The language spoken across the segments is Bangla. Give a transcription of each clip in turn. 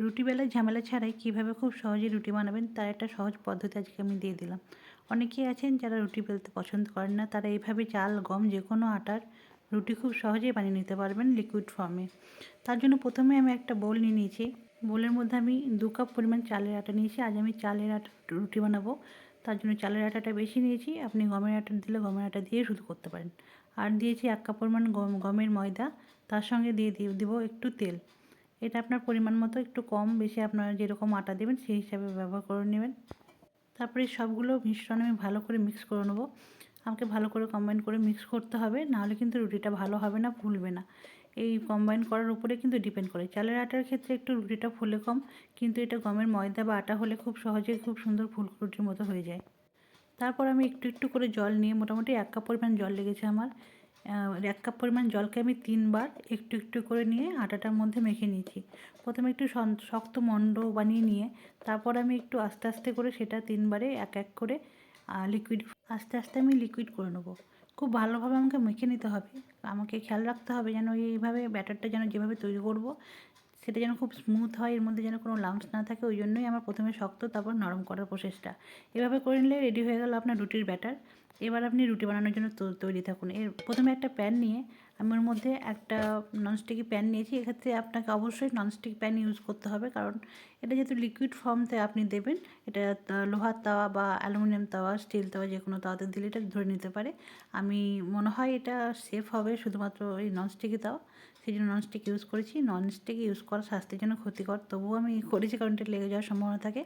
রুটি বেলার ঝামেলা ছাড়াই কীভাবে খুব সহজে রুটি বানাবেন তার একটা সহজ পদ্ধতি আজকে আমি দিয়ে দিলাম। অনেকেই আছেন যারা রুটি বেলতে পছন্দ করেন না, তারা এইভাবে চাল, গম যে কোনো আটার রুটি খুব সহজেই বানিয়ে নিতে পারবেন লিকুইড ফর্মে। তার জন্য প্রথমে আমি একটা বোল নিয়ে নিয়েছি। বোলের মধ্যে আমি 2 কাপ পরিমাণ চালের আটা নিয়েছি। আজ আমি চালের আটা রুটি বানাবো, তার জন্য চালের আটাটা বেশি নিয়েছি। আপনি গমের আটা দিলে গমের আটা দিয়ে শুধু করতে পারেন। আর দিয়েছি 1 কাপ পরিমাণ গমের ময়দা, তার সঙ্গে দিয়ে দেবো একটু তেল। এটা আপনার পরিমাণ মতো একটু কম বেশি আপনারা যেরকম আটা দেবেন সেই হিসাবে ব্যবহার করে নেবেন। তারপরে সবগুলো মিশ্রণ আমি ভালো করে মিক্স করে নেবো। আমাকে ভালো করে কম্বাইন করে মিক্স করতে হবে, নাহলে কিন্তু রুটিটা ভালো হবে না, ফুলবে না। এই কম্বাইন করার উপরে কিন্তু ডিপেন্ড করে। চালের আটার ক্ষেত্রে একটু রুটিটা ফুলে কম, কিন্তু এটা গমের ময়দা বা আটা হলে খুব সহজেই খুব সুন্দর ফুলকো রুটির মতো হয়ে যায়। তারপর আমি একটু একটু করে জল নিয়ে, মোটামুটি 1 কাপ পরিমাণ জল লেগেছে আমার। 1 কাপ পরিমাণ জলকে আমি 3 বার একটু একটু করে নিয়ে আটাটার মধ্যে মেখে নিয়েছি। প্রথমে একটু শক্ত মণ্ড বানিয়ে নিয়ে তারপর আমি একটু আস্তে আস্তে করে সেটা 3 বারে এক এক করে লিকুইড আস্তে আস্তে আমি লিকুইড করে নেবো। খুব ভালোভাবে আমাকে মেখে নিতে হবে। আমাকে খেয়াল রাখতে হবে যেন এইভাবে ব্যাটারটা যেন যেভাবে তৈরি করব সেটা যেন খুব স্মুথ হয়, এর মধ্যে যেন কোনো লাম্পস না থাকে। ওই জন্যই আমার প্রথমে শক্ত তারপর নরম করার প্রসেসটা। এভাবে করে নিলে রেডি হয়ে গেল আপনার রুটির ব্যাটার। এবার আপনি রুটি বানানোর জন্য তৈরি থাকুন। প্রথমে একটা প্যান নিয়ে আমি ওর মধ্যে একটা ননস্টিকি প্যান নিয়েছি। এক্ষেত্রে আপনাকে অবশ্যই ননস্টিক প্যান ইউজ করতে হবে, কারণ এটা যেহেতু লিকুইড ফর্মতে আপনি দেবেন, এটা লোহার তাওয়া বা অ্যালুমিনিয়াম তাওয়া, স্টিল তাওয়া যে কোনো তাওয়াতে দিলে এটা ধরে নিতে পারে। আমি মনে হয় এটা সেফ হবে শুধুমাত্র এই ননস্টিকি তাওয়া, সেই জন্য ননস্টিক ইউজ করেছি। ননস্টিক ইউজ করা স্বাস্থ্যের জন্য ক্ষতিকর, তবুও আমি করেছি কারণ এটা লেগে যাওয়ার সম্ভাবনা থাকে।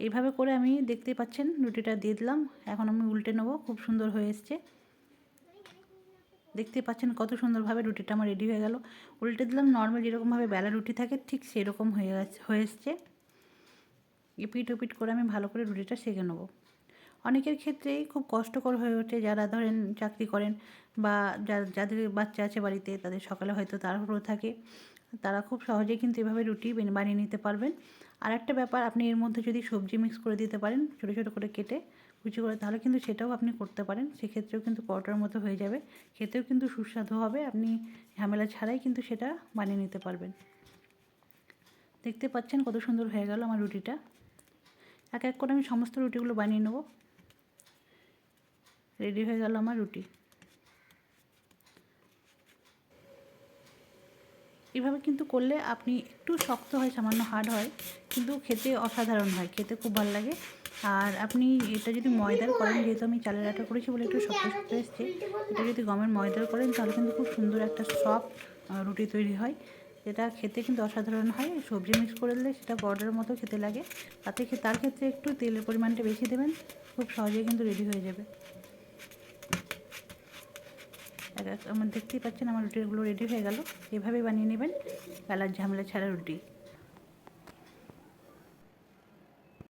এইভাবে করে আমি দেখতেই পাচ্ছেন রুটিটা দিয়ে দিলাম। এখন আমি উল্টে নেবো। খুব সুন্দর হয়ে এসছে, দেখতেই পাচ্ছেন কত সুন্দরভাবে রুটিটা আমার রেডি হয়ে গেল। উল্টে দিলাম, নর্মাল যেরকমভাবে বেলা রুটি থাকে ঠিক সেরকম হয়ে এসছে। এপিট ওপিট করে আমি ভালো করে রুটিটা সেঁকে নেবো। অনেকের ক্ষেত্রেই খুব কষ্টকর হয়ে ওঠে, যারা ধরেন চাকরি করেন বা যাদের বাচ্চা আছে বাড়িতে, তাদের সকালে হয়তো তাড়াহুড়ো থাকে, তারা খুব সহজেই কিন্তু এভাবে রুটি বানিয়ে নিতে পারবেন। আর একটা ব্যাপার, আপনি এর মধ্যে যদি সবজি মিক্স করে দিতে পারেন ছোটো ছোটো করে কেটে কুচি করে, তাহলে কিন্তু সেটাও আপনি করতে পারেন। সেক্ষেত্রেও কিন্তু পরোটার মতো হয়ে যাবে, খেতেও কিন্তু সুস্বাদু হবে। আপনি ঝামেলা ছাড়াই কিন্তু সেটা বানিয়ে নিতে পারবেন। দেখতে পাচ্ছেন কত সুন্দর হয়ে গেল আমার রুটিটা। এক এক করে আমি সমস্ত রুটিগুলো বানিয়ে নেব। রেডি হয়ে গেল আমার রুটি। এভাবে কিন্তু করলে আপনি একটু শক্ত হয়, সামান্য হার্ড হয়, কিন্তু খেতে অসাধারণ হয়, খেতে খুব ভালো লাগে। আর আপনি এটা যদি ময়দার করেন, যেহেতু আমি চালের আটা করেছি বলে একটু শক্ত শক্ত এসছে, এটা যদি গমের ময়দার করেন তাহলে কিন্তু খুব সুন্দর একটা সফট রুটি তৈরি হয়, যেটা খেতে কিন্তু অসাধারণ হয়। সবজি মিক্স করে দিলে সেটা পরোটার মতো খেতে লাগে। তার ক্ষেত্রে একটু তেলের পরিমাণটা বেশি দেবেন, খুব সহজেই কিন্তু রেডি হয়ে যাবে। আমার দেখতেই পাচ্ছেন আমার রুটিগুলো রেডি হয়ে গেল। এভাবে বানিয়ে নেবেন বেলার ঝামেলা ছাড়া রুটি।